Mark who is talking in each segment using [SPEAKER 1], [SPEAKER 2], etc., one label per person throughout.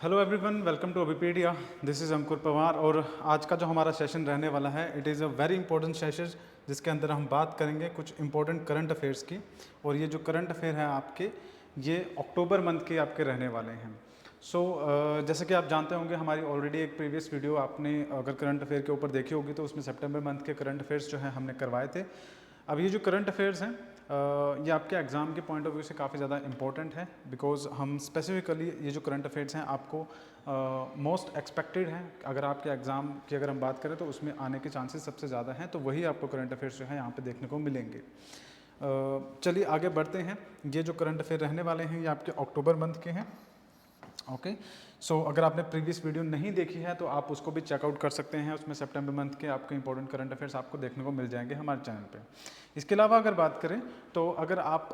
[SPEAKER 1] Hello everyone, welcome to Abhipedia. This is Ankur Pawar और आज का जो हमारा सेशन रहने वाला है it is a very important session जिसके अंदर हम बात करेंगे कुछ इंपॉर्टेंट करंट अफेयर्स की। और ये जो करंट अफेयर हैं आपके, ये अक्टूबर मंथ के आपके रहने वाले हैं। जैसे कि आप जानते होंगे, हमारी ऑलरेडी एक प्रीवियस वीडियो आपने अगर करंट अफेयर के ऊपर देखी होगी तो उसमें सितंबर मंथ के करंट अफेयर्स जो है हमने करवाए थे। अब ये जो करंट अफेयर्स हैं ये आपके एग्ज़ाम के पॉइंट ऑफ व्यू से काफ़ी ज़्यादा इंपॉर्टेंट है, बिकॉज हम स्पेसिफिकली ये जो करंट अफेयर्स हैं आपको मोस्ट एक्सपेक्टेड हैं। अगर आपके एग्ज़ाम की अगर हम बात करें तो उसमें आने के चांसेस सबसे ज़्यादा हैं, तो वही आपको करंट अफेयर्स जो है यहाँ पे देखने को मिलेंगे। चलिए आगे बढ़ते हैं। ये जो करंट अफेयर रहने वाले हैं ये आपके अक्टूबर मंथ के हैं। ओके, अगर आपने प्रीवियस वीडियो नहीं देखी है तो आप उसको भी चेकआउट कर सकते हैं। उसमें सितंबर मंथ के आपके इंपॉर्टेंट करंट अफेयर्स आपको देखने को मिल जाएंगे हमारे चैनल पे। इसके अलावा अगर बात करें तो अगर आप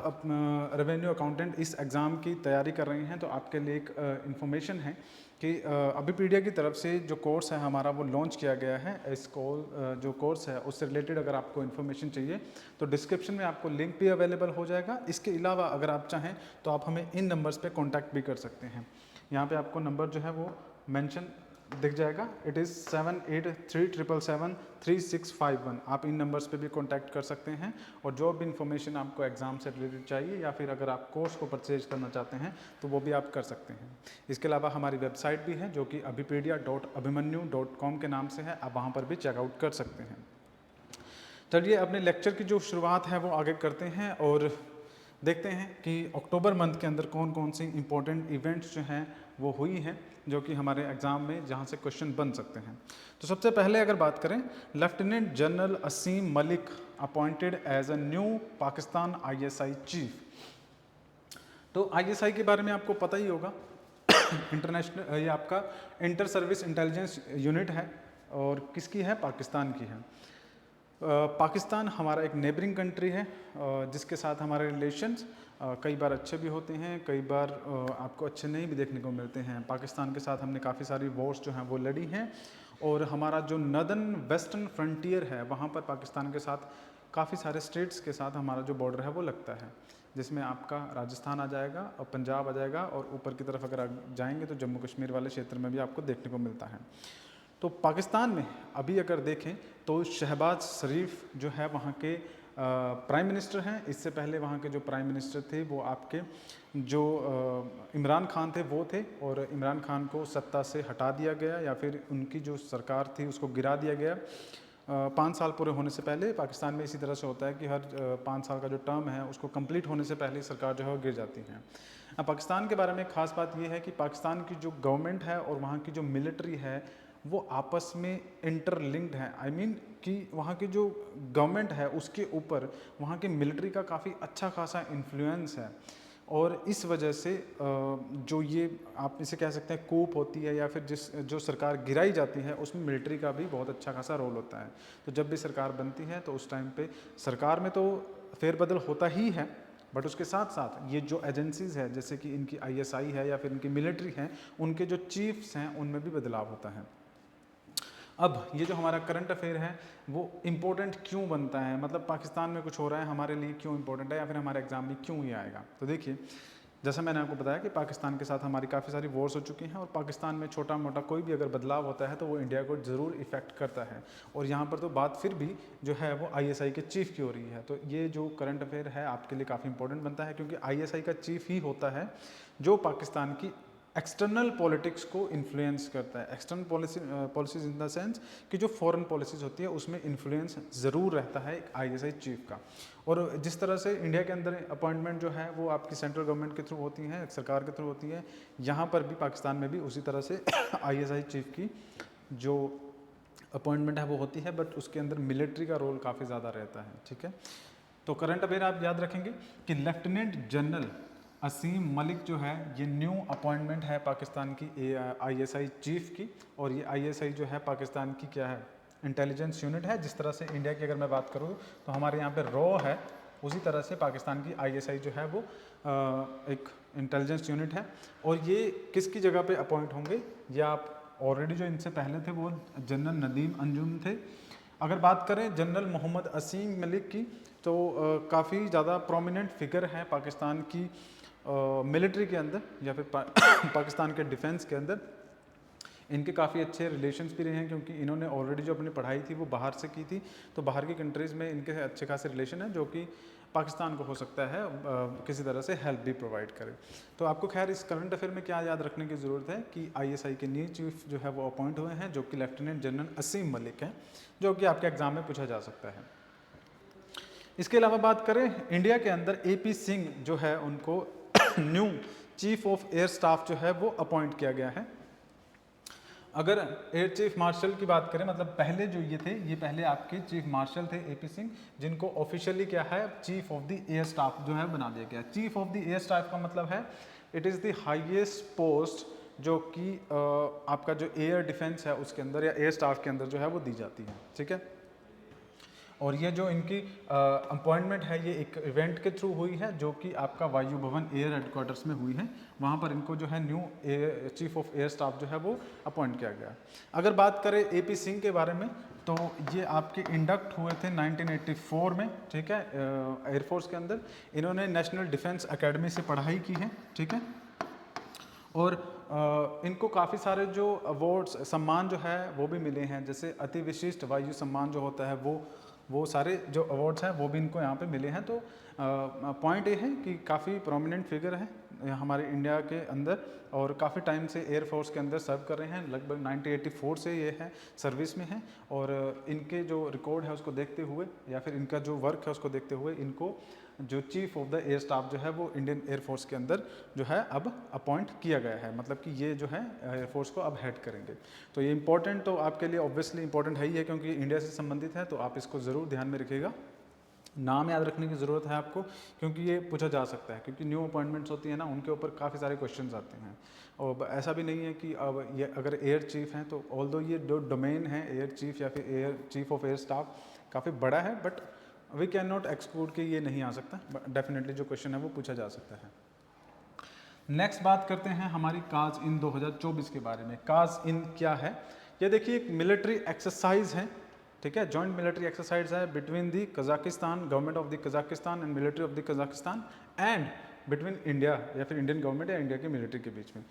[SPEAKER 1] रेवेन्यू अकाउंटेंट इस एग्ज़ाम की तैयारी कर रहे हैं तो आपके लिए एक इन्फॉर्मेशन है कि अभिपीडिया की तरफ से जो कोर्स है हमारा वो लॉन्च किया गया है। जो कोर्स है उससे रिलेटेड अगर आपको इन्फॉर्मेशन चाहिए तो डिस्क्रिप्शन में आपको लिंक भी अवेलेबल हो जाएगा। इसके अलावा अगर आप चाहें तो आप हमें इन नंबर्स पे कांटेक्ट भी कर सकते हैं। यहाँ पे आपको नंबर जो है वो मेंशन दिख जाएगा। It is 7837773651। आप इन नंबर्स पे भी कांटेक्ट कर सकते हैं और जो भी इंफॉर्मेशन आपको एग्ज़ाम से रिलेटेड चाहिए या फिर अगर आप कोर्स को परचेज करना चाहते हैं तो वो भी आप कर सकते हैं। इसके अलावा हमारी वेबसाइट भी है जो कि abhipedia.abhimanyu.com के नाम से है, आप वहाँ पर भी चेकआउट कर सकते हैं। चलिए अपने लेक्चर की जो शुरुआत है वो आगे करते हैं और देखते हैं कि अक्टूबर मंथ के अंदर कौन कौन सी इंपॉर्टेंट इवेंट्स जो हैं वो हुई हैं जो कि हमारे एग्ज़ाम में जहाँ से क्वेश्चन बन सकते हैं। तो सबसे पहले अगर बात करें, lieutenant general Asim Malik appointed as a new Pakistan ISI chief. तो आईएसआई के बारे में आपको पता ही होगा। इंटरनेशनल ये आपका इंटर सर्विस इंटेलिजेंस यूनिट है और किसकी है? पाकिस्तान की है। पाकिस्तान हमारा एक नेबरिंग कंट्री है जिसके साथ हमारे रिलेशंस कई बार अच्छे भी होते हैं, कई बार आपको अच्छे नहीं भी देखने को मिलते हैं। पाकिस्तान के साथ हमने काफ़ी सारी वॉर्स जो हैं वो लड़ी हैं और हमारा जो नदर्न वेस्टर्न फ्रंटियर है वहाँ पर पाकिस्तान के साथ काफ़ी सारे स्टेट्स के साथ हमारा जो बॉर्डर है वो लगता है, जिसमें आपका राजस्थान आ जाएगा और पंजाब आ जाएगा और ऊपर की तरफ अगर आप जाएंगे तो जम्मू कश्मीर वाले क्षेत्र में भी आपको देखने को मिलता है। तो पाकिस्तान में अभी अगर देखें तो शहबाज शरीफ जो है वहाँ के प्राइम मिनिस्टर हैं। इससे पहले वहाँ के जो प्राइम मिनिस्टर थे वो आपके जो इमरान खान थे वो थे, और इमरान खान को सत्ता से हटा दिया गया या फिर उनकी जो सरकार थी उसको गिरा दिया गया 5 साल पूरे होने से पहले। पाकिस्तान में इसी तरह से होता है कि हर 5 साल का जो टर्म है उसको कंप्लीट होने से पहले सरकार जो है वो गिर जाती है। अब पाकिस्तान के बारे में खास बात यह है कि पाकिस्तान की जो गवर्नमेंट है और वहाँ की जो मिलिट्री है वो आपस में इंटरलिंक्ड है। आई मीन कि वहाँ की जो गवर्नमेंट है उसके ऊपर वहाँ की मिलिट्री का काफ़ी अच्छा खासा इन्फ्लुएंस है, और इस वजह से जो ये आप इसे कह सकते हैं कूप होती है या फिर जो सरकार गिराई जाती है उसमें मिलिट्री का भी बहुत अच्छा खासा रोल होता है। तो जब भी सरकार बनती है तो उस टाइम पे सरकार में तो फेरबदल होता ही है, बट उसके साथ साथ ये जो एजेंसीज़ है जैसे कि इनकी आईएसआई है या फिर इनकी मिलिट्री है, उनके जो चीफ्स हैं उनमें भी बदलाव होता है। अब ये जो हमारा करंट अफेयर है वो इम्पोर्टेंट क्यों बनता है, मतलब पाकिस्तान में कुछ हो रहा है हमारे लिए क्यों इम्पोर्टेंट है या फिर हमारे एग्जाम में क्यों ये आएगा। तो देखिए, जैसा मैंने आपको बताया कि पाकिस्तान के साथ हमारी काफ़ी सारी वॉर्स हो चुकी हैं और पाकिस्तान में छोटा मोटा कोई भी अगर बदलाव होता है तो वो इंडिया को ज़रूर इफेक्ट करता है। और यहाँ पर तो बात फिर भी जो है वो आईएसआई के चीफ की हो रही है। तो ये जो करंट अफेयर है आपके लिए काफ़ी इंपॉर्टेंट बनता है, क्योंकि आईएसआई का चीफ ही होता है जो पाकिस्तान की एक्सटर्नल पॉलिटिक्स को इन्फ्लुएंस करता है। External policies in the sense कि जो फॉरेन पॉलिसीज होती है उसमें इन्फ्लुएंस ज़रूर रहता है एक आईएसआई चीफ का। और जिस तरह से इंडिया के अंदर अपॉइंटमेंट जो है वो आपकी सेंट्रल गवर्नमेंट के थ्रू होती है, सरकार के थ्रू होती है, यहाँ पर भी पाकिस्तान में भी उसी तरह से आईएसआई चीफ की जो अपॉइंटमेंट है वो होती है, बट उसके अंदर मिलिट्री का रोल काफ़ी ज़्यादा रहता है। ठीक है, तो करंट अफेयर आप याद रखेंगे कि लेफ्टिनेंट जनरल असीम मलिक जो है ये न्यू अपॉइंटमेंट है पाकिस्तान की आईएसआई चीफ की, और ये आईएसआई जो है पाकिस्तान की क्या है? इंटेलिजेंस यूनिट है। जिस तरह से इंडिया की अगर मैं बात करूँ तो हमारे यहाँ पे रॉ है, उसी तरह से पाकिस्तान की आईएसआई जो है वो एक इंटेलिजेंस यूनिट है। और ये किसकी जगह पे अपॉइंट होंगे? ये आप ऑलरेडी जो इनसे पहले थे वो जनरल नदीम अंजुम थे। अगर बात करें जनरल मोहम्मद असीम मलिक की तो काफ़ी ज़्यादा प्रोमिनेंट फिगर है पाकिस्तान की मिलिट्री के अंदर या फिर पाकिस्तान के डिफेंस के अंदर इनके काफ़ी अच्छे रिलेशंस भी रहे हैं, क्योंकि इन्होंने ऑलरेडी जो अपनी पढ़ाई थी वो बाहर से की थी, तो बाहर की कंट्रीज़ में इनके अच्छे खासे रिलेशन है, जो कि पाकिस्तान को हो सकता है किसी तरह से हेल्प भी प्रोवाइड करे। तो आपको खैर इस करंट अफेयर में क्या याद रखने की ज़रूरत है कि ISI के न्यू चीफ जो है वो अपॉइंट हुए हैं, जो कि लेफ्टिनेंट जनरल असीम मलिक हैं, जो कि आपके एग्जाम में पूछा जा सकता है। इसके अलावा बात करें इंडिया के अंदर AP सिंह जो है उनको new chief of air staff जो है वो अपॉइंट किया गया है। अगर एयर चीफ मार्शल की बात करें, मतलब पहले जो ये थे, ये पहले आपके चीफ मार्शल थे AP सिंह, जिनको ऑफिशियली क्या है chief of the air staff जो है बना दिया गया। Chief of the air staff का मतलब है it is the highest post जो कि आपका जो एयर डिफेंस है उसके अंदर या एयर स्टाफ के अंदर जो है वो दी जाती है, ठीक है। और ये जो इनकी अपॉइंटमेंट है ये एक इवेंट के थ्रू हुई है, जो कि आपका वायु भवन एयर हेडक्वार्टर्स में हुई है। वहाँ पर इनको जो है new chief of air staff जो है वो अपॉइंट किया गया। अगर बात करें AP सिंह के बारे में, तो ये आपके इंडक्ट हुए थे 1984 में, ठीक है, एयरफोर्स के अंदर। इन्होंने नेशनल डिफेंस एकेडमी से पढ़ाई की है, ठीक है। और इनको काफ़ी सारे जो अवार्ड्स सम्मान जो है वो भी मिले हैं, जैसे अति विशिष्ट वायु सम्मान जो होता है वो सारे जो अवार्ड्स हैं वो भी इनको यहाँ पे मिले हैं। तो पॉइंट ये है कि काफ़ी प्रोमिनेंट फिगर है हमारे इंडिया के अंदर, और काफ़ी टाइम से एयरफोर्स के अंदर सर्व कर रहे हैं, लगभग 1984 से ये है सर्विस में है। और इनके जो रिकॉर्ड है उसको देखते हुए या फिर इनका जो वर्क है उसको देखते हुए इनको जो chief of the air staff जो है वो इंडियन एयरफोर्स के अंदर जो है अब अपॉइंट किया गया है, मतलब कि ये जो है एयरफोर्स को अब हेड करेंगे। तो ये इंपॉर्टेंट तो आपके लिए ऑब्वियसली इंपॉर्टेंट है ही है, क्योंकि इंडिया से संबंधित है, तो आप इसको ज़रूर ध्यान में रखिएगा। नाम याद रखने की ज़रूरत है आपको, क्योंकि ये पूछा जा सकता है, क्योंकि न्यू अपॉइंटमेंट्स होती है ना, उनके ऊपर काफ़ी सारे क्वेश्चंस आते हैं। और ऐसा भी नहीं है कि अब ये अगर एयर चीफ हैं तो ऑल्दो ये जो डोमेन है एयर चीफ या फिर air chief of air staff काफ़ी बड़ा है, but we can not exclude कि ये नहीं आ सकता, बट डेफिनेटली जो क्वेश्चन है वो पूछा जा सकता है। नेक्स्ट बात करते हैं हमारी काज इन 2024 के बारे में। काज इन क्या है? ये देखिए एक मिलिट्री एक्सरसाइज है, ठीक है, जॉइंट मिलिट्री एक्सरसाइज है between the Kazakhstan, government of the Kazakhstan and military of the Kazakhstan and between India या फिर इंडियन गवर्नमेंट या इंडिया की मिलिट्री के बीच में।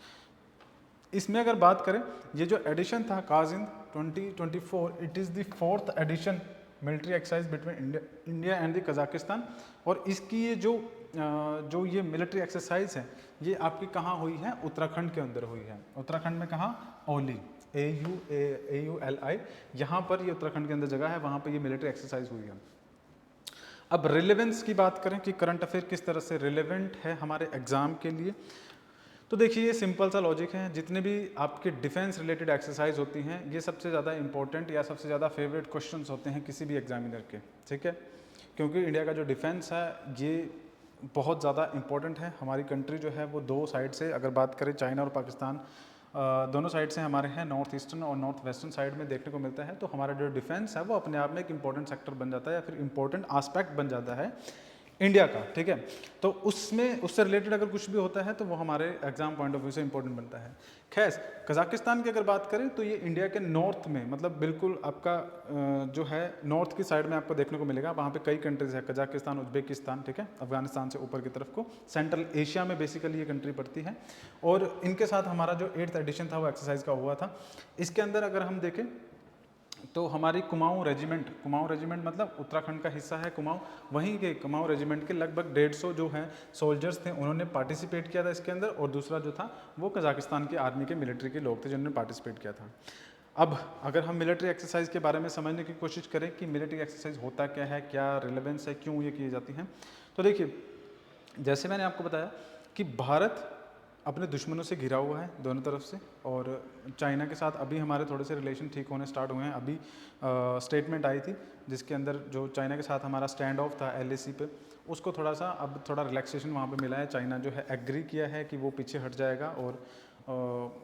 [SPEAKER 1] इसमें अगर बात करें, ये जो एडिशन था cause in 2024, it is the 4th edition military exercise between India and the Kazakhstan. और इसकी ये जो ये मिलिट्री एक्सरसाइज है ये आपकी कहाँ हुई है? उत्तराखंड के अंदर हुई है। उत्तराखंड में कहाँ? औली, AULI, यहाँ पर ये उत्तराखंड के अंदर जगह है, वहाँ पर ये मिलिट्री एक्सरसाइज हुई है। अब रिलेवेंस की बात करें कि करंट अफेयर किस तरह से रिलेवेंट है हमारे एग्जाम के लिए, तो देखिए ये सिंपल सा लॉजिक है। जितने भी आपके डिफेंस रिलेटेड एक्सरसाइज होती हैं ये सबसे ज़्यादा इंपॉर्टेंट या सबसे ज़्यादा फेवरेट क्वेश्चंस होते हैं किसी भी एग्जामिनर के, ठीक है, क्योंकि इंडिया का जो डिफेंस है ये बहुत ज़्यादा इंपॉर्टेंट है। हमारी कंट्री जो है वो दो साइड से, अगर बात करें चाइना और पाकिस्तान, दोनों साइड से हमारे हैं, नॉर्थ ईस्टर्न और नॉर्थ वेस्टर्न साइड में देखने को मिलता है। तो हमारा जो डिफेंस है वो अपने आप में एक इंपॉर्टेंट सेक्टर बन जाता है या फिर इंपॉर्टेंट आस्पेक्ट बन जाता है इंडिया का, ठीक है। तो उससे रिलेटेड अगर कुछ भी होता है तो वो हमारे एग्जाम पॉइंट ऑफ व्यू से इंपॉर्टेंट बनता है। खैर, कजाकिस्तान की अगर बात करें तो ये इंडिया के नॉर्थ में, मतलब बिल्कुल आपका जो है नॉर्थ की साइड में आपको देखने को मिलेगा। वहाँ पे कई कंट्रीज है, कजाकिस्तान, उज्बेकिस्तान, ठीक है, अफगानिस्तान से ऊपर की तरफ को सेंट्रल एशिया में बेसिकली ये कंट्री पड़ती है। और इनके साथ हमारा जो 8th एडिशन था वो एक्सरसाइज का हुआ था। इसके अंदर अगर हम देखें तो हमारी कुमाऊं रेजिमेंट मतलब उत्तराखंड का हिस्सा है कुमाऊं, वहीं के कुमाऊं रेजिमेंट के लगभग 150 जो हैं सोल्जर्स थे, उन्होंने पार्टिसिपेट किया था इसके अंदर। और दूसरा जो था वो कजाकिस्तान की आर्मी के मिलिट्री के लोग थे जिन्होंने पार्टिसिपेट किया था। अब अगर हम मिलिट्री एक्सरसाइज के बारे में समझने की कोशिश करें कि मिलिट्री एक्सरसाइज होता क्या है, क्या रिलेवेंस है, क्यों ये की जाती हैं, तो देखिए जैसे मैंने आपको बताया कि भारत अपने दुश्मनों से घिरा हुआ है दोनों तरफ से, और चाइना के साथ अभी हमारे थोड़े से रिलेशन ठीक होने स्टार्ट हुए हैं। अभी स्टेटमेंट आई थी जिसके अंदर जो चाइना के साथ हमारा स्टैंड ऑफ था LAC पे, उसको थोड़ा सा अब थोड़ा रिलैक्सेशन वहाँ पे मिला है। चाइना जो है एग्री किया है कि वो पीछे हट जाएगा, और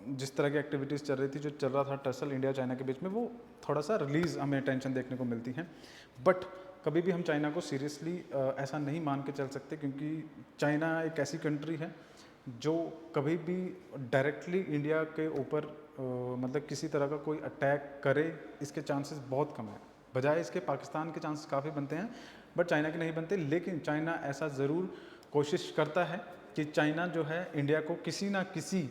[SPEAKER 1] जिस तरह की एक्टिविटीज़ चल रही थी, जो चल रहा था टसल इंडिया चाइना के बीच में, वो थोड़ा सा रिलीज़ हमें टेंशन देखने को मिलती है। बट कभी भी हम चाइना को सीरियसली ऐसा नहीं मान के चल सकते, क्योंकि चाइना एक ऐसी कंट्री है जो कभी भी डायरेक्टली इंडिया के ऊपर मतलब किसी तरह का कोई अटैक करे, इसके चांसेस बहुत कम है। बजाय इसके पाकिस्तान के चांसेस काफ़ी बनते हैं, बट चाइना के नहीं बनते। लेकिन चाइना ऐसा ज़रूर कोशिश करता है कि चाइना जो है इंडिया को किसी ना किसी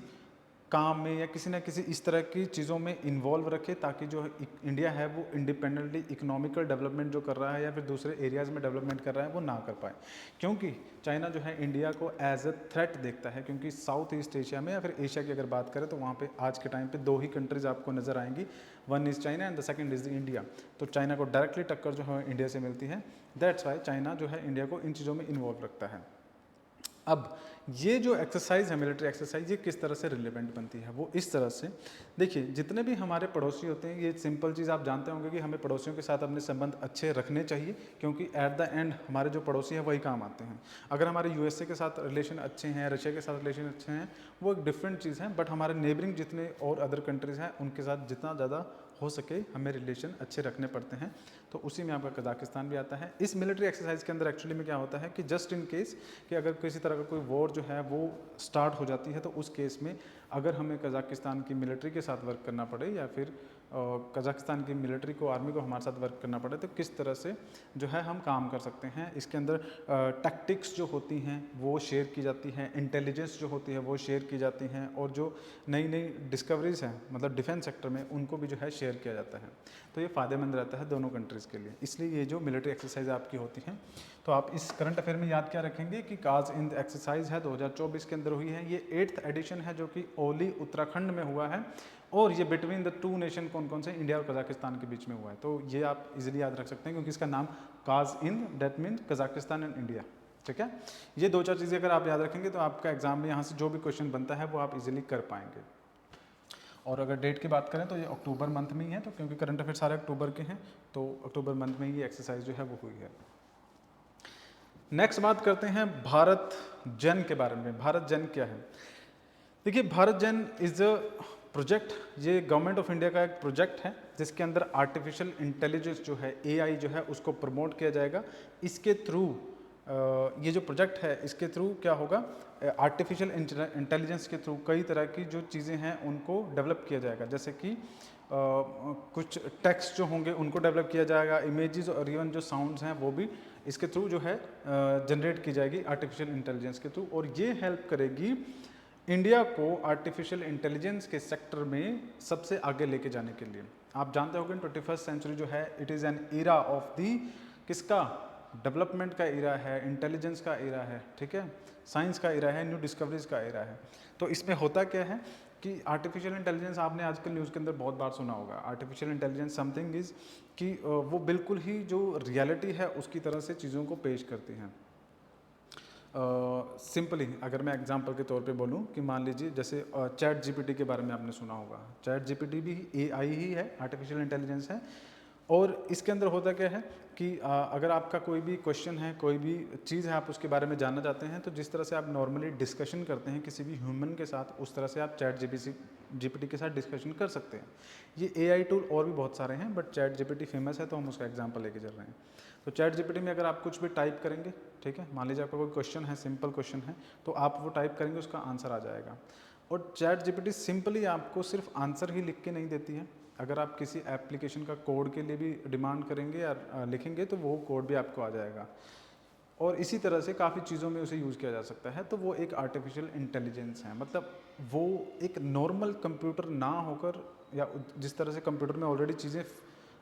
[SPEAKER 1] काम में या किसी ना किसी इस तरह की चीज़ों में इन्वॉल्व रखे, ताकि जो इंडिया है वो इंडिपेंडेंटली इकोनॉमिकल डेवलपमेंट जो कर रहा है या फिर दूसरे एरियाज़ में डेवलपमेंट कर रहा है वो ना कर पाए। क्योंकि चाइना जो है इंडिया को एज अ थ्रेट देखता है, क्योंकि साउथ ईस्ट एशिया में या फिर एशिया की अगर बात करें तो वहाँ पे आज के टाइम पे 2 ही कंट्रीज़ आपको नज़र आएंगी, one is China and the second is India. तो चाइना को डायरेक्टली टक्कर जो है इंडिया से मिलती है, दैट्स वाई चाइना जो है इंडिया को इन चीज़ों में इन्वॉल्व रखता है। अब ये जो एक्सरसाइज है, मिलिट्री एक्सरसाइज, ये किस तरह से रिलेवेंट बनती है, वो इस तरह से देखिए, जितने भी हमारे पड़ोसी होते हैं, ये सिंपल चीज़ आप जानते होंगे कि हमें पड़ोसियों के साथ अपने संबंध अच्छे रखने चाहिए, क्योंकि एट द एंड हमारे जो पड़ोसी हैं वही काम आते हैं। अगर हमारे यूएसए के साथ रिलेशन अच्छे हैं, रशिया के साथ रिलेशन अच्छे हैं, वो एक डिफरेंट चीज़ है, बट हमारे नेबरिंग जितने और अदर कंट्रीज़ हैं उनके साथ जितना ज़्यादा हो सके हमें रिलेशन अच्छे रखने पड़ते हैं। तो उसी में आपका कजाकिस्तान भी आता है। इस मिलिट्री एक्सरसाइज के अंदर एक्चुअली में क्या होता है कि जस्ट इन केस कि अगर किसी तरह का कोई वॉर जो है वो स्टार्ट हो जाती है, तो उस केस में अगर हमें कजाकिस्तान की मिलिट्री के साथ वर्क करना पड़े या फिर कजाकिस्तान की मिलिट्री को, आर्मी को हमारे साथ वर्क करना पड़े, तो किस तरह से जो है हम काम कर सकते हैं। इसके अंदर टैक्टिक्स जो होती हैं वो शेयर की जाती हैं, इंटेलिजेंस जो होती है वो शेयर की जाती हैं, और जो नई नई डिस्कवरीज हैं मतलब डिफेंस सेक्टर में, उनको भी जो है शेयर किया जाता है। तो ये फ़ायदेमंद रहता है दोनों कंट्रीज़ के लिए, इसलिए ये जो मिलिट्री एक्सरसाइज आपकी होती हैं। तो आप इस करंट अफेयर में याद क्या रखेंगे कि काज इंद एक्सरसाइज है 2024 के अंदर हुई है, ये 8th एडिशन है जो कि ओली उत्तराखंड में हुआ है, और ये बिटवीन द 2 नेशन कौन कौन से, इंडिया और कजाकिस्तान के बीच में हुआ है। तो ये आप इजीली याद रख सकते हैं क्योंकि इसका नाम काज इंद, that mean Kazakhstan and India. ठीक है, ये 2-4 चीज़ें अगर आप याद रखेंगे तो आपका एग्जाम में यहाँ से जो भी क्वेश्चन बनता है वो आप इजीली कर पाएंगे। और अगर डेट की बात करें तो ये अक्टूबर मंथ में ही है, तो क्योंकि करंट अफेयर सारे अक्टूबर के हैं तो अक्टूबर मंथ में ही ये एक्सरसाइज जो है वो हुई है। नेक्स्ट बात करते हैं भारत जन के बारे में। भारत जन क्या है? देखिए, भारत जन इज़ अ प्रोजेक्ट, ये गवर्नमेंट ऑफ इंडिया का एक प्रोजेक्ट है जिसके अंदर आर्टिफिशियल इंटेलिजेंस जो है, एआई जो है, उसको प्रमोट किया जाएगा। इसके थ्रू ये जो प्रोजेक्ट है इसके थ्रू क्या होगा, आर्टिफिशियल इंटेलिजेंस के थ्रू कई तरह की जो चीज़ें हैं उनको डेवलप किया जाएगा, जैसे कि कुछ टेक्स्ट जो होंगे उनको डेवलप किया जाएगा, इमेजेस और इवन जो साउंड्स हैं वो भी इसके थ्रू जो है जनरेट की जाएगी आर्टिफिशियल इंटेलिजेंस के थ्रू, और ये हेल्प करेगी इंडिया को आर्टिफिशियल इंटेलिजेंस के सेक्टर में सबसे आगे लेके जाने के लिए। आप जानते होंगे 21st सेंचुरी जो है, it is an era of the, किसका, डेवलपमेंट का इरा है, इंटेलिजेंस का इरा है, ठीक है, साइंस का इरा है, न्यू डिस्कवरीज का इरा है। तो इसमें होता क्या है कि आर्टिफिशियल इंटेलिजेंस आपने आजकल न्यूज़ के अंदर बहुत बार सुना होगा। आर्टिफिशियल इंटेलिजेंस समथिंग इज़ कि वो बिल्कुल ही जो रियलिटी है उसकी तरह से चीज़ों को पेश करती हैं। सिंपली अगर मैं एग्जांपल के तौर पे बोलूं कि मान लीजिए जैसे चैट जीपीटी के बारे में आपने सुना होगा। चैट जीपीटी भी एआई ही है, आर्टिफिशियल इंटेलिजेंस है, और इसके अंदर होता क्या है कि अगर आपका कोई भी क्वेश्चन है, कोई भी चीज़ है, आप उसके बारे में जानना चाहते हैं, तो जिस तरह से आप नॉर्मली डिस्कशन करते हैं किसी भी ह्यूमन के साथ, उस तरह से आप चैट जीपीटी के साथ डिस्कशन कर सकते हैं। ये एआई टूल और भी बहुत सारे हैं, बट चैट जीपीटी फेमस है तो हम उसका एग्जाम्पल लेके चल रहे हैं। तो चैट जीपीटी में अगर आप कुछ भी टाइप करेंगे, ठीक है, मान लीजिए आपका कोई क्वेश्चन है, सिंपल क्वेश्चन है, तो आप वो टाइप करेंगे, उसका आंसर आ जाएगा। और चैट जीपीटी सिंपली आपको सिर्फ आंसर ही लिख के नहीं देती है, अगर आप किसी एप्लीकेशन का कोड के लिए भी डिमांड करेंगे या लिखेंगे तो वो कोड भी आपको आ जाएगा। और इसी तरह से काफ़ी चीज़ों में उसे यूज़ किया जा सकता है। तो वो एक आर्टिफिशियल इंटेलिजेंस है, मतलब वो एक नॉर्मल कंप्यूटर ना होकर, या जिस तरह से कंप्यूटर में ऑलरेडी चीज़ें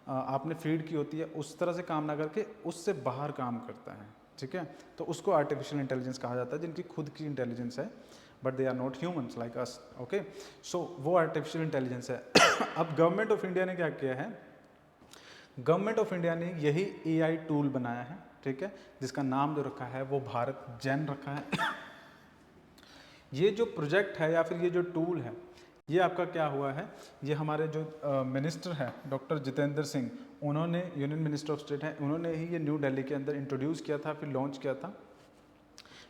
[SPEAKER 1] आपने फीड की होती है उस तरह से काम ना करके उससे बाहर काम करता है, ठीक है। तो उसको आर्टिफिशियल इंटेलिजेंस कहा जाता है, जिनकी खुद की इंटेलिजेंस है, but they are not humans like us, okay. So वो आर्टिफिशियल इंटेलिजेंस है। अब गवर्नमेंट ऑफ इंडिया ने क्या किया है, गवर्नमेंट ऑफ इंडिया ने यही एआई टूल बनाया है, ठीक है, जिसका नाम जो रखा है वो भारत जैन रखा है। ये जो प्रोजेक्ट है या फिर ये जो टूल है, ये आपका क्या हुआ है, ये हमारे जो मिनिस्टर है डॉक्टर जितेंद्र सिंह, उन्होंने, यूनियन मिनिस्टर ऑफ स्टेट है, उन्होंने ही ये न्यू दिल्ली के अंदर इंट्रोड्यूस किया था, फिर लॉन्च किया था।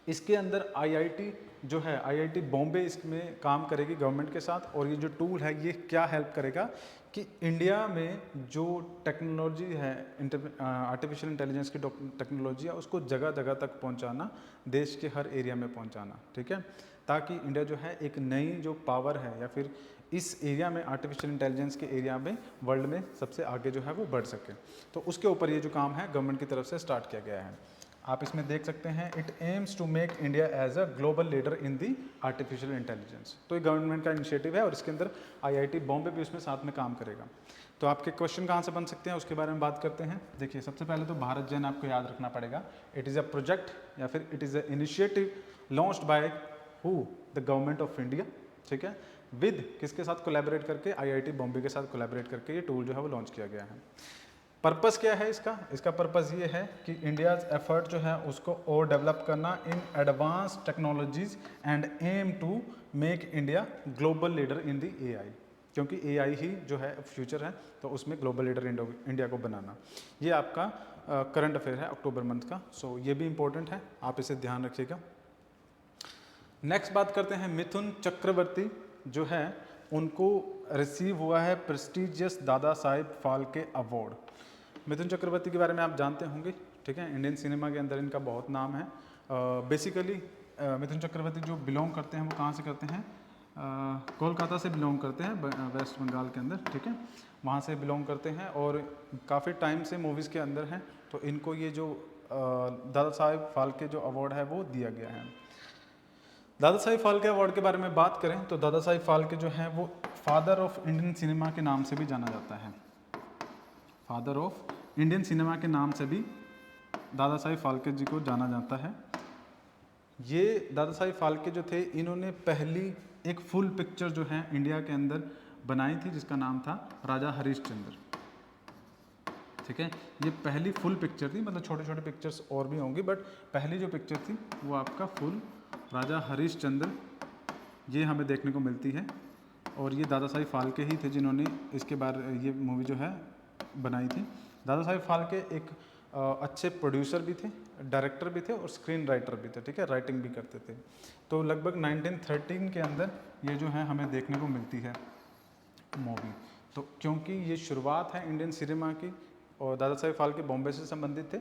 [SPEAKER 1] इसके अंदर आईआईटी जो है, आईआईटी बॉम्बे इसमें काम करेगी गवर्नमेंट के साथ। और ये जो टूल है ये क्या हेल्प करेगा कि इंडिया में जो टेक्नोलॉजी है, आर्टिफिशियल इंटेलिजेंस की टेक्नोलॉजी है, उसको जगह जगह तक पहुंचाना, देश के हर एरिया में पहुंचाना, ठीक है, ताकि इंडिया जो है एक नई जो पावर है या फिर इस एरिया में, आर्टिफिशियल इंटेलिजेंस के एरिया में वर्ल्ड में सबसे आगे जो है वो बढ़ सके। तो उसके ऊपर ये जो काम है गवर्नमेंट की तरफ से स्टार्ट किया गया है। आप इसमें देख सकते हैं, it aims to make India as a global leader in the artificial intelligence. तो ये गवर्नमेंट का इनिशिएटिव है और इसके अंदर आईआईटी बॉम्बे भी उसमें साथ में काम करेगा। तो आपके क्वेश्चन कहाँ से बन सकते हैं उसके बारे में बात करते हैं। देखिए, सबसे पहले तो भारत जन आपको याद रखना पड़ेगा। इट इज़ अ प्रोजेक्ट या फिर it is a initiative launched by who, the government of India, ठीक है, विद किसके साथ कोलैबोरेट करके, आईआईटी बॉम्बे के साथ कोलैबोरेट करके ये टूल जो है वो लॉन्च किया गया है। पर्पस क्या है इसका? इसका पर्पस ये है कि इंडियाज एफर्ट जो है उसको और डेवलप करना इन advance technologies and aim to make India global leader in the AI, क्योंकि एआई ही जो है फ्यूचर है, तो उसमें ग्लोबल लीडर इंडिया को बनाना। ये आपका करंट अफेयर है अक्टूबर मंथ का, सो ये भी इंपॉर्टेंट है, आप इसे ध्यान रखिएगा। नेक्स्ट बात करते हैं, मिथुन चक्रवर्ती जो है उनको रिसीव हुआ है प्रेस्टिजियस दादा साहिब फाल्के अवार्ड। मिथुन चक्रवर्ती के बारे में आप जानते होंगे, ठीक है, इंडियन सिनेमा के अंदर इनका बहुत नाम है। बेसिकली मिथुन चक्रवर्ती जो बिलोंग करते हैं वो कहाँ से करते हैं? कोलकाता से बिलोंग करते हैं, वेस्ट बंगाल के अंदर, ठीक है, वहाँ से बिलोंग करते हैं और काफ़ी टाइम से मूवीज़ के अंदर हैं। तो इनको ये जो दादा साहिब फाल्के जो अवार्ड है वो दिया गया है। दादा साहिब फाल्के अवार्ड के बारे में बात करें तो दादा साहिब फाल्के जो है वो फादर ऑफ इंडियन सिनेमा के नाम से भी जाना जाता है। फादर ऑफ इंडियन सिनेमा के नाम से भी दादा साहिब फाल्के जी को जाना जाता है। ये दादा साहिब फाल्के जो थे, इन्होंने पहली एक फुल पिक्चर जो है इंडिया के अंदर बनाई थी जिसका नाम था राजा हरिश्चंद्र, ठीक है। ये पहली फुल पिक्चर थी, मतलब छोटे छोटे पिक्चर्स और भी होंगी, बट पहली जो पिक्चर थी वो आपका फुल राजा हरिश्चंद्र ये हमें देखने को मिलती है। और ये दादा साहिब फाल्के ही थे जिन्होंने इसके बारे ये मूवी जो है बनाई थी। दादा साहिब फाल्के एक अच्छे प्रोड्यूसर भी थे, डायरेक्टर भी थे और स्क्रीन राइटर भी थे, ठीक है, राइटिंग भी करते थे। तो लगभग 1913 के अंदर ये जो है हमें देखने को मिलती है मूवी। तो क्योंकि ये शुरुआत है इंडियन सिनेमा की और दादा साहिब फाल्के बॉम्बे से संबंधित थे,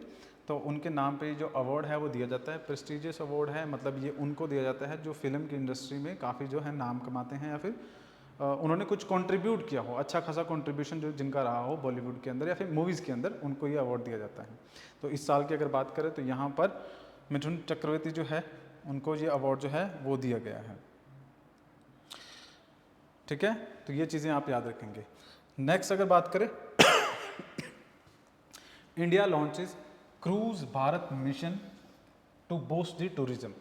[SPEAKER 1] तो उनके नाम पे जो अवार्ड है वो दिया जाता है। प्रेस्टिजियस अवार्ड है, मतलब ये उनको दिया जाता है जो फिल्म की इंडस्ट्री में काफ़ी जो है नाम कमाते हैं या फिर उन्होंने कुछ कंट्रीब्यूट किया हो, अच्छा खासा कंट्रीब्यूशन जो जिनका रहा हो बॉलीवुड के अंदर या फिर मूवीज़ के अंदर, उनको ये अवार्ड दिया जाता है। तो इस साल की अगर बात करें तो यहाँ पर मिथुन चक्रवर्ती जो है उनको ये अवार्ड जो है वो दिया गया है, ठीक है। तो ये चीज़ें आप याद रखेंगे। नेक्स्ट अगर बात करें India launches cruise Bharat mission to boost the tourism.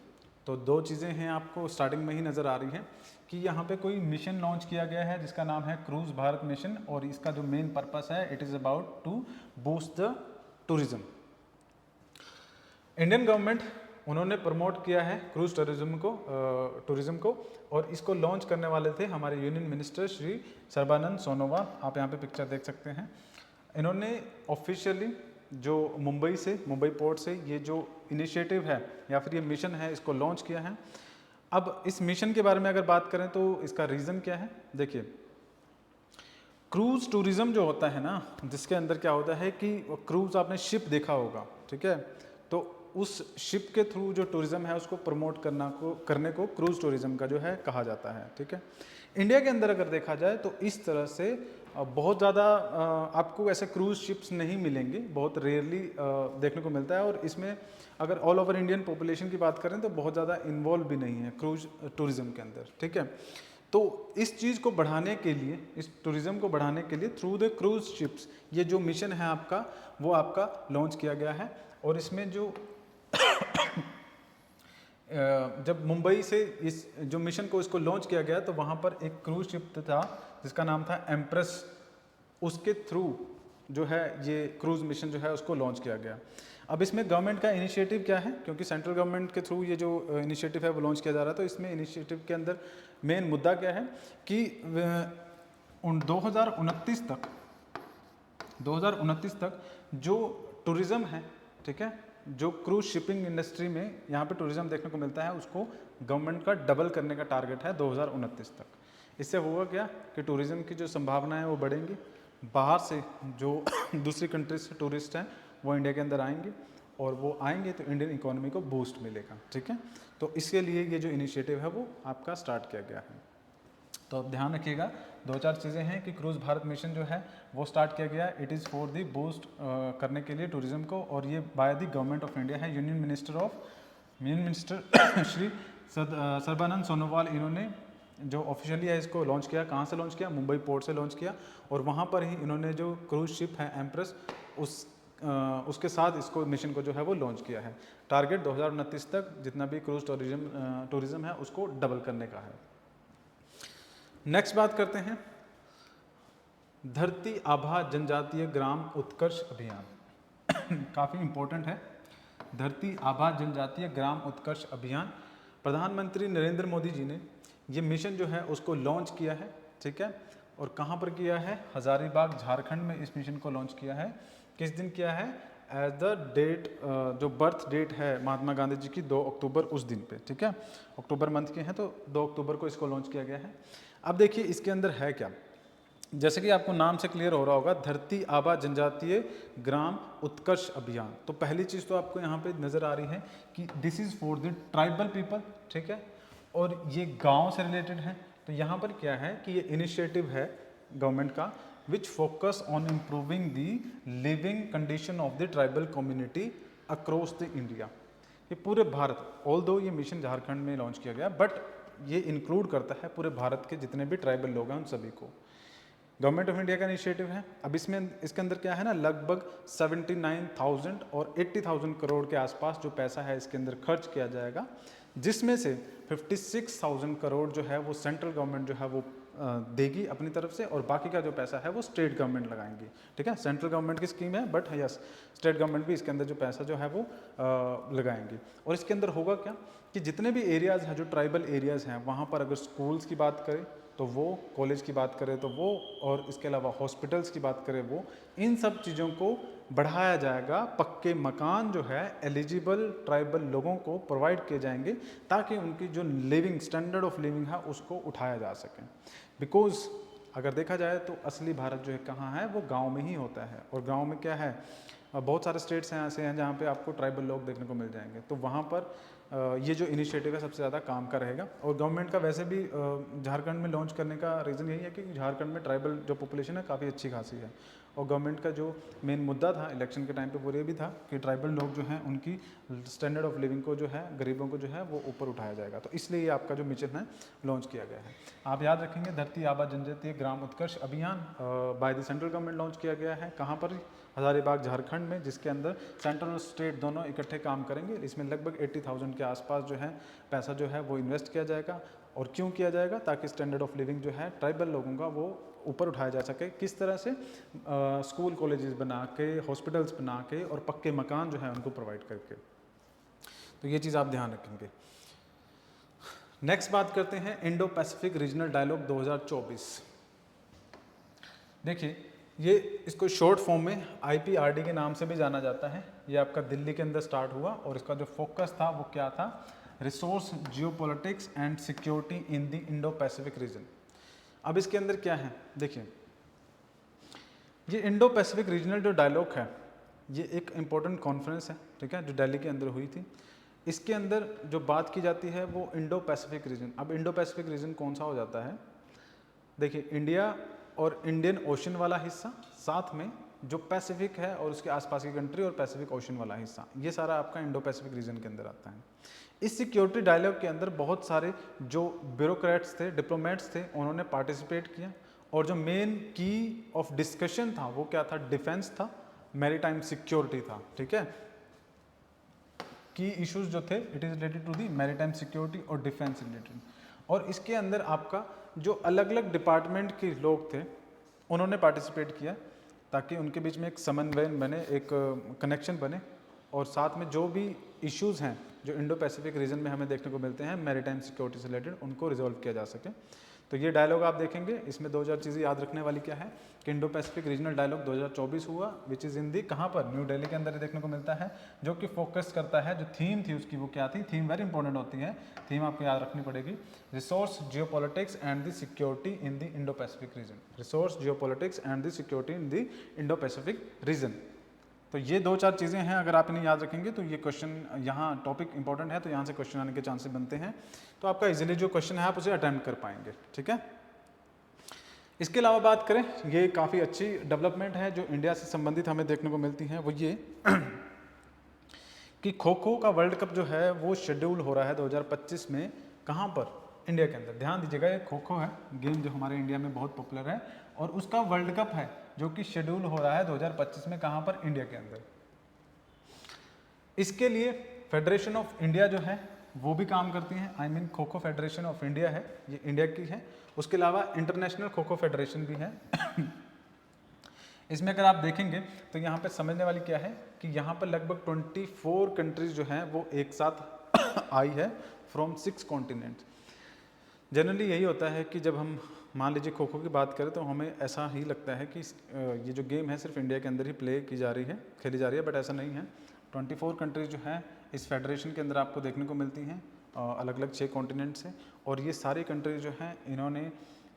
[SPEAKER 1] तो दो चीज़ें हैं आपको स्टार्टिंग में ही नज़र आ रही है कि यहाँ पे कोई मिशन लॉन्च किया गया है जिसका नाम है क्रूज भारत मिशन, और इसका जो मेन पर्पस है it is about to boost the tourism. Indian government उन्होंने प्रमोट किया है क्रूज टूरिज्म को और इसको लॉन्च करने वाले थे हमारे यूनियन मिनिस्टर श्री सर्बानंद सोनोवाल। आप यहाँ पे पिक्चर देख सकते हैं। इन्होंने ऑफिशियली जो मुंबई पोर्ट से ये जो इनिशिएटिव है या फिर ये मिशन है इसको लॉन्च किया है। अब इस मिशन के बारे में अगर बात करें तो इसका रीज़न क्या है? देखिए, क्रूज टूरिज्म जो होता है ना, जिसके अंदर क्या होता है कि क्रूज आपने शिप देखा होगा, ठीक है, तो उस शिप के थ्रू जो टूरिज्म है उसको प्रमोट करने को क्रूज टूरिज्म का जो है कहा जाता है, ठीक है। इंडिया के अंदर अगर देखा जाए तो इस तरह से बहुत ज़्यादा आपको ऐसे क्रूज शिप्स नहीं मिलेंगे, बहुत रेयरली देखने को मिलता है। और इसमें अगर ऑल ओवर इंडियन पॉपुलेशन की बात करें तो बहुत ज़्यादा इन्वॉल्व भी नहीं है क्रूज टूरिज्म के अंदर, ठीक है। तो इस चीज़ को बढ़ाने के लिए, इस टूरिज्म को बढ़ाने के लिए थ्रू द क्रूज शिप्स ये जो मिशन है आपका वो आपका लॉन्च किया गया है। और इसमें जो जब मुंबई से इस जो मिशन को इसको लॉन्च किया गया तो वहाँ पर एक क्रूज शिप था जिसका नाम था एम्प्रेस, उसके थ्रू जो है ये क्रूज मिशन जो है उसको लॉन्च किया गया। अब इसमें गवर्नमेंट का इनिशिएटिव क्या है, क्योंकि सेंट्रल गवर्नमेंट के थ्रू ये जो इनिशिएटिव है वो लॉन्च किया जा रहा है, तो इसमें इनिशिएटिव के अंदर मेन मुद्दा क्या है कि 2029 तक जो टूरिज़्म है, ठीक है, जो क्रूज शिपिंग इंडस्ट्री में यहाँ पे टूरिज्म देखने को मिलता है उसको गवर्नमेंट का डबल करने का टारगेट है 2029 तक। इससे होगा क्या कि टूरिज्म की जो संभावनाएं वो बढ़ेंगी, बाहर से जो दूसरी कंट्रीज से टूरिस्ट हैं वो इंडिया के अंदर आएंगे और वो आएंगे तो इंडियन इकोनॉमी को बूस्ट मिलेगा, ठीक है। तो इसके लिए ये जो इनिशिएटिव है वो आपका स्टार्ट किया गया है। तो अब ध्यान रखिएगा, 2-4 चीज़ें हैं कि क्रूज भारत मिशन जो है वो स्टार्ट किया गया है। It is for the boost करने के लिए टूरिज्म को, और ये by the government of India है। यूनियन मिनिस्टर श्री सर्बानंद सोनोवाल, इन्होंने जो ऑफिशियली है इसको लॉन्च किया। कहाँ से लॉन्च किया? मुंबई पोर्ट से लॉन्च किया, और वहाँ पर ही इन्होंने जो क्रूज शिप है एम्प्रेस, उसके साथ इसको मिशन को जो है वो लॉन्च किया है। टारगेट 2029 तक जितना भी क्रूज टूरिज्म है उसको डबल करने का है। नेक्स्ट बात करते हैं धरती आभा जनजातीय ग्राम उत्कर्ष अभियान। काफ़ी इम्पोर्टेंट है। धरती आभा जनजातीय ग्राम उत्कर्ष अभियान, प्रधानमंत्री नरेंद्र मोदी जी ने ये मिशन जो है उसको लॉन्च किया है, ठीक है। और कहाँ पर किया है? हजारीबाग झारखंड में इस मिशन को लॉन्च किया है। किस दिन किया है? एज द डेट, जो बर्थ डेट है महात्मा गांधी जी की 2 अक्टूबर, उस दिन पे, ठीक है। अक्टूबर मंथ के हैं तो 2 अक्टूबर को इसको लॉन्च किया गया है। अब देखिए इसके अंदर है क्या, जैसे कि आपको नाम से क्लियर हो रहा होगा, धरती आभा जनजातीय ग्राम उत्कर्ष अभियान। तो पहली चीज़ तो आपको यहाँ पे नज़र आ रही है कि this is for the tribal people, ठीक है, और ये गांव से रिलेटेड है। तो यहाँ पर क्या है कि ये इनिशिएटिव है गवर्नमेंट का, which focus on improving the living condition of the tribal community across the India. ये पूरे भारत, ऑल्दो ये मिशन झारखंड में लॉन्च किया गया, बट ये इंक्लूड करता है पूरे भारत के जितने भी ट्राइबल लोग हैं उन सभी को। गवर्नमेंट ऑफ इंडिया का इनिशिएटिव है। अब इसके अंदर क्या है ना, लगभग 79,000 और 80,000 करोड़ के आसपास जो पैसा है इसके अंदर खर्च किया जाएगा, जिसमें से 56,000 करोड़ जो है वो सेंट्रल गवर्नमेंट जो है वो देगी अपनी तरफ से, और बाकी का जो पैसा है वो स्टेट गवर्नमेंट लगाएंगी, ठीक है। सेंट्रल गवर्नमेंट की स्कीम है, बट यस स्टेट गवर्नमेंट भी इसके अंदर जो पैसा जो है वो लगाएंगी। और इसके अंदर होगा क्या कि जितने भी एरियाज़ हैं, जो ट्राइबल एरियाज़ हैं, वहाँ पर अगर स्कूल्स की बात करें तो वो, कॉलेज की बात करें तो वो, और इसके अलावा हॉस्पिटल्स की बात करें वो, इन सब चीज़ों को बढ़ाया जाएगा। पक्के मकान जो है एलिजिबल ट्राइबल लोगों को प्रोवाइड किए जाएंगे, ताकि उनकी जो लिविंग स्टैंडर्ड ऑफ लिविंग है उसको उठाया जा सके। बिकॉज अगर देखा जाए तो असली भारत जो है कहाँ है, वो गांव में ही होता है। और गांव में क्या है, बहुत सारे स्टेट्स हैं ऐसे हैं जहाँ पे आपको ट्राइबल लोग देखने को मिल जाएंगे। तो वहाँ पर ये जो इनिशिएटिव है सबसे ज़्यादा काम का रहेगा। और गवर्नमेंट का वैसे भी झारखंड में लॉन्च करने का रीज़न यही है कि झारखंड में ट्राइबल जो पॉपुलेशन है काफ़ी अच्छी खासी है। और गवर्नमेंट का जो मेन मुद्दा था इलेक्शन के टाइम पे वो ये भी था कि ट्राइबल लोग जो हैं उनकी स्टैंडर्ड ऑफ लिविंग को जो है, गरीबों को जो है वो ऊपर उठाया जाएगा। तो इसलिए ये आपका जो मिशन है लॉन्च किया गया है। आप याद रखेंगे, धरती आभा जनजातीय ग्राम उत्कर्ष अभियान by the central government launch किया गया है। कहाँ पर? हजारीबाग झारखंड में, जिसके अंदर सेंट्रल और स्टेट दोनों इकट्ठे काम करेंगे। इसमें लगभग 80,000 के आसपास जो है पैसा जो है वो इन्वेस्ट किया जाएगा। और क्यों किया जाएगा? ताकि स्टैंडर्ड ऑफ लिविंग जो है ट्राइबल लोगों का वो ऊपर उठाया जा सके। किस तरह से? स्कूल कॉलेजेस बना के, हॉस्पिटल्स बना के, और पक्के मकान जो है उनको प्रोवाइड करके। तो ये चीज़ आप ध्यान रखेंगे। नेक्स्ट बात करते हैं इंडो पैसिफिक रीजनल डायलॉग 2024। देखिए, ये इसको शॉर्ट फॉर्म में IPRD के नाम से भी जाना जाता है। ये आपका दिल्ली के अंदर स्टार्ट हुआ, और इसका जो फोकस था वो क्या था? Resource, geopolitics and security in the Indo Pacific region. अब इसके अंदर क्या है, देखिए, ये इंडो पैसिफिक रीजनल जो डायलॉग है ये एक इम्पोर्टेंट कॉन्फ्रेंस है, ठीक है, जो दिल्ली के अंदर हुई थी। इसके अंदर जो बात की जाती है वो इंडो पैसिफिक रीजन। अब इंडो पैसिफिक रीजन कौन सा हो जाता है? देखिए, इंडिया और इंडियन ओशन वाला हिस्सा, साथ में जो पैसिफिक है और उसके आसपास की कंट्री और पैसिफिक ओशन वाला हिस्सा, ये सारा आपका इंडो पैसिफिक रीजन के अंदर आता है। इस सिक्योरिटी डायलॉग के अंदर बहुत सारे जो ब्यूरोक्रेट्स थे, डिप्लोमेट्स थे, उन्होंने पार्टिसिपेट किया। और जो मेन की ऑफ डिस्कशन था वो क्या था? डिफेंस था, मैरीटाइम सिक्योरिटी था, ठीक है। की इश्यूज जो थे, it is related to the maritime security और डिफेंस रिलेटेड। और इसके अंदर आपका जो अलग अलग डिपार्टमेंट के लोग थे उन्होंने पार्टिसिपेट किया, ताकि उनके बीच में एक समन्वय बने, एक कनेक्शन बने, और साथ में जो भी इश्यूज़ हैं जो इंडो पैसिफिक रीजन में हमें देखने को मिलते हैं मैरीटाइम सिक्योरिटी से रिलेटेड, उनको रिजॉल्व किया जा सके। तो ये डायलॉग आप देखेंगे, इसमें 2-4 चीज़ें याद रखने वाली क्या है कि इंडो पैसिफिक रीजनल डायलॉग 2024 हुआ, विच इज़ इन दी, कहाँ पर? न्यू दिल्ली के अंदर देखने को मिलता है, जो कि फोकस करता है, जो थीम थी उसकी वो क्या थी? थीम वेरी इंपॉर्टेंट होती है, थीम आपको याद रखनी पड़ेगी। Resource, geopolitics and the security in the Indo Pacific region. Resource, geopolitics and the security in the Indo Pacific region. तो ये 2-4 चीज़ें हैं, अगर आप इन्हें याद रखेंगे तो ये क्वेश्चन, यहाँ टॉपिक इंपॉर्टेंट है तो यहाँ से क्वेश्चन आने के चांसेस बनते हैं। तो आपका इजीली जो क्वेश्चन है आप उसे अटेम्प्ट कर पाएंगे, ठीक है। इसके अलावा बात करें, ये काफ़ी अच्छी डेवलपमेंट है जो इंडिया से संबंधित हमें देखने को मिलती है, वो ये कि खो खो का वर्ल्ड कप जो है वो शेड्यूल हो रहा है 2025 में। कहाँ पर? इंडिया के अंदर। ध्यान दीजिएगा, ये खो खो है गेम जो हमारे इंडिया में बहुत पॉपुलर है, और उसका वर्ल्ड कप है जो कि शेड्यूल हो रहा है 2025 में। कहाँ पर? इंडिया के अंदर। इसके लिए फेडरेशन ऑफ इंडिया जो है वो भी काम करती हैं। I mean kho kho federation of India है, ये इंडिया की है। उसके अलावा इंटरनेशनल खो खो फेडरेशन भी है। इसमें अगर आप देखेंगे तो यहाँ पे समझने वाली क्या है कि यहाँ पर लगभग 24 कंट्रीज जो हैं वो एक साथ आई है फ्रॉम 6 कॉन्टिनेंट्स। जनरली यही होता है कि जब हम मान लीजिए खो खो की बात करें तो हमें ऐसा ही लगता है कि ये जो गेम है सिर्फ इंडिया के अंदर ही प्ले की जा रही है, खेली जा रही है, बट ऐसा नहीं है। 24 कंट्रीज जो हैं इस फेडरेशन के अंदर आपको देखने को मिलती हैं, अलग अलग 6 कॉन्टिनेंट से। और ये सारी कंट्रीज जो हैं इन्होंने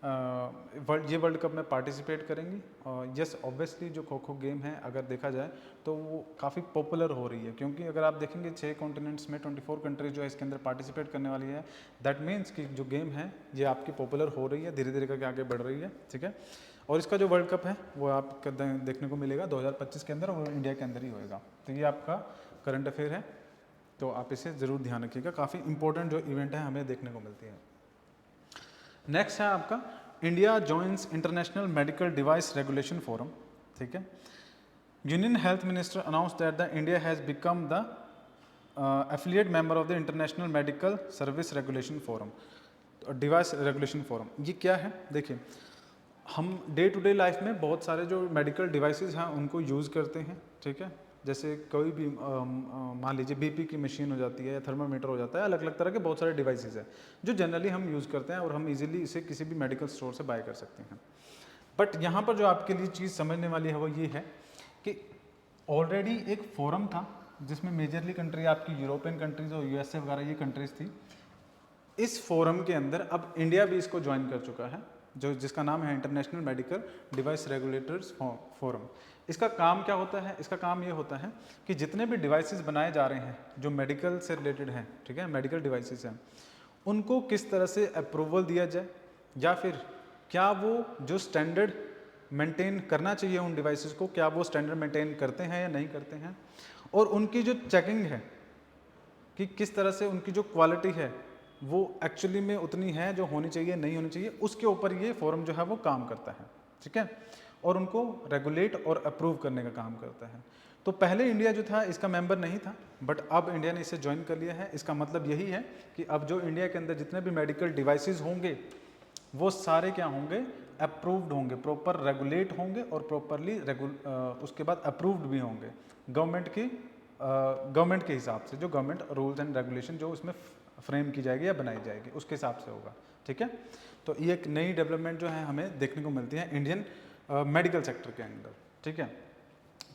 [SPEAKER 1] ये वर्ल्ड कप में पार्टिसिपेट करेंगी। यस, ऑब्वियसली जो खो खो गेम है अगर देखा जाए तो वो काफ़ी पॉपुलर हो रही है, क्योंकि अगर आप देखेंगे 6 कॉन्टिनेंट्स में 24 कंट्रीज जो है इसके अंदर पार्टिसिपेट करने वाली है। दैट मीन्स कि जो गेम है ये आपकी पॉपुलर हो रही है, धीरे धीरे करके आगे बढ़ रही है, ठीक है। और इसका जो वर्ल्ड कप है वो आपको देखने को मिलेगा 2025 के अंदर, और इंडिया के अंदर ही होएगा। तो ये आपका करंट अफेयर है, तो आप इसे ज़रूर ध्यान रखिएगा। काफ़ी इंपॉर्टेंट जो इवेंट है हमें देखने को मिलती है। नेक्स्ट है आपका India joins international medical device regulation forum, ठीक है। Union health minister announce that the India has become the affiliate member of the international medical service regulation forum, device regulation forum. ये क्या है? देखिए, हम डे टू डे लाइफ में बहुत सारे जो मेडिकल डिवाइसेस हैं उनको यूज़ करते हैं, ठीक है। जैसे कोई भी मान लीजिए बीपी की मशीन हो जाती है या थर्मामीटर हो जाता है, अलग अलग तरह के बहुत सारे डिवाइसेस हैं जो जनरली हम यूज़ करते हैं और हम इजीली इसे किसी भी मेडिकल स्टोर से बाय कर सकते हैं। बट यहाँ पर जो आपके लिए चीज़ समझने वाली है वो ये है कि ऑलरेडी एक फोरम था जिसमें मेजरली कंट्री आपकी यूरोपियन कंट्रीज और यूएसए वगैरह ये कंट्रीज थी। इस फोरम के अंदर अब इंडिया भी इसको ज्वाइन कर चुका है, जो जिसका नाम है international medical device regulators forum. इसका काम क्या होता है? इसका काम ये होता है कि जितने भी डिवाइसेस बनाए जा रहे हैं जो मेडिकल से रिलेटेड हैं, ठीक है, मेडिकल डिवाइसेस हैं, उनको किस तरह से अप्रूवल दिया जाए, या फिर क्या वो जो स्टैंडर्ड मेंटेन करना चाहिए उन डिवाइसेस को, क्या वो स्टैंडर्ड मेंटेन करते हैं या नहीं करते हैं, और उनकी जो चेकिंग है कि किस तरह से उनकी जो क्वालिटी है वो एक्चुअली में उतनी है जो होनी चाहिए, नहीं होनी चाहिए, उसके ऊपर ये फोरम जो है वो काम करता है, ठीक है, और उनको रेगुलेट और अप्रूव करने का काम करता है। तो पहले इंडिया जो था इसका मेंबर नहीं था, बट अब इंडिया ने इसे ज्वाइन कर लिया है। इसका मतलब यही है कि अब जो इंडिया के अंदर जितने भी मेडिकल डिवाइसेस होंगे वो सारे क्या होंगे? अप्रूव्ड होंगे, प्रॉपर रेगुलेट होंगे और प्रॉपरली उसके बाद अप्रूव्ड भी होंगे गवर्नमेंट के हिसाब से, जो गवर्नमेंट रूल्स एंड रेगुलेशन जो उसमें फ्रेम की जाएगी या बनाई जाएगी उसके हिसाब से होगा, ठीक है। तो ये एक नई डेवलपमेंट जो है हमें देखने को मिलती है इंडियन मेडिकल सेक्टर के अंदर, ठीक है।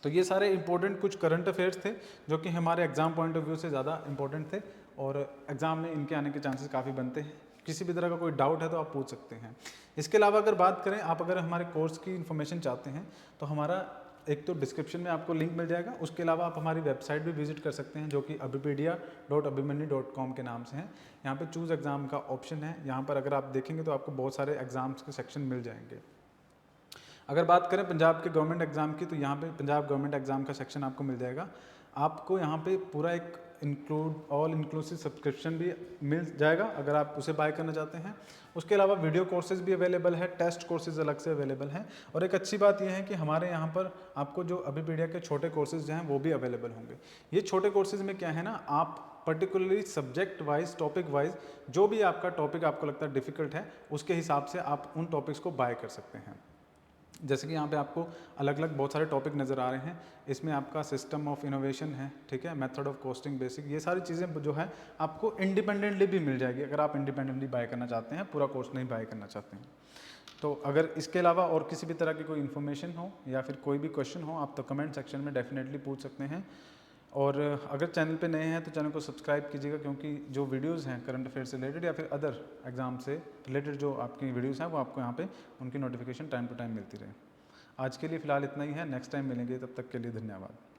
[SPEAKER 1] तो ये सारे इंपॉर्टेंट कुछ करंट अफेयर्स थे जो कि हमारे एग्जाम पॉइंट ऑफ व्यू से ज़्यादा इंपॉर्टेंट थे, और एग्जाम में इनके आने के चांसेस काफ़ी बनते हैं। किसी भी तरह का कोई डाउट है तो आप पूछ सकते हैं। इसके अलावा अगर बात करें, आप अगर हमारे कोर्स की इन्फॉर्मेशन चाहते हैं तो हमारा एक तो डिस्क्रिप्शन में आपको लिंक मिल जाएगा, उसके अलावा आप हमारी वेबसाइट भी विजिट कर सकते हैं जो कि abipedia.abhimanyu.com के नाम से है। यहाँ पे चूज़ एग्ज़ाम का ऑप्शन है, यहाँ पर अगर आप देखेंगे तो आपको बहुत सारे एग्ज़ाम्स के सेक्शन मिल जाएंगे। अगर बात करें पंजाब के गवर्नमेंट एग्ज़ाम की, तो यहाँ पे पंजाब गवर्नमेंट एग्ज़ाम का सेक्शन आपको मिल जाएगा। आपको यहाँ पे पूरा एक ऑल इंक्लूसिव सब्सक्रिप्शन भी मिल जाएगा अगर आप उसे बाय करना चाहते हैं। उसके अलावा वीडियो कोर्सेज भी अवेलेबल है, टेस्ट कोर्सेज अलग से अवेलेबल हैं, और एक अच्छी बात यह है कि हमारे यहाँ पर आपको जो अभिपीडिया के छोटे कोर्सेज जो हैं वो भी अवेलेबल होंगे। ये छोटे कोर्सेज में क्या है ना, आप particularly subject wise, topic wise, जो भी आपका टॉपिक आपको लगता है डिफ़िकल्ट है उसके हिसाब से आप उन टॉपिक्स को बाय कर सकते हैं। जैसे कि यहाँ पे आपको अलग अलग बहुत सारे टॉपिक नज़र आ रहे हैं। इसमें आपका सिस्टम ऑफ इनोवेशन है, ठीक है, मेथड ऑफ कॉस्टिंग बेसिक, ये सारी चीज़ें जो है आपको इंडिपेंडेंटली भी मिल जाएगी अगर आप इंडिपेंडेंटली बाय करना चाहते हैं, पूरा कोर्स नहीं बाय करना चाहते हैं। तो अगर इसके अलावा और किसी भी तरह की कोई इन्फॉर्मेशन हो या फिर कोई भी क्वेश्चन हो, आप तो कमेंट सेक्शन में डेफिनेटली पूछ सकते हैं। और अगर चैनल पे नए हैं तो चैनल को सब्सक्राइब कीजिएगा, क्योंकि जो वीडियोस हैं करंट अफेयर से रिलेटेड या फिर अदर एग्जाम से रिलेटेड जो आपकी वीडियोस हैं वो आपको यहाँ पे उनकी नोटिफिकेशन टाइम टू टाइम मिलती रहे। आज के लिए फ़िलहाल इतना ही है, नेक्स्ट टाइम मिलेंगे, तब तक के लिए धन्यवाद।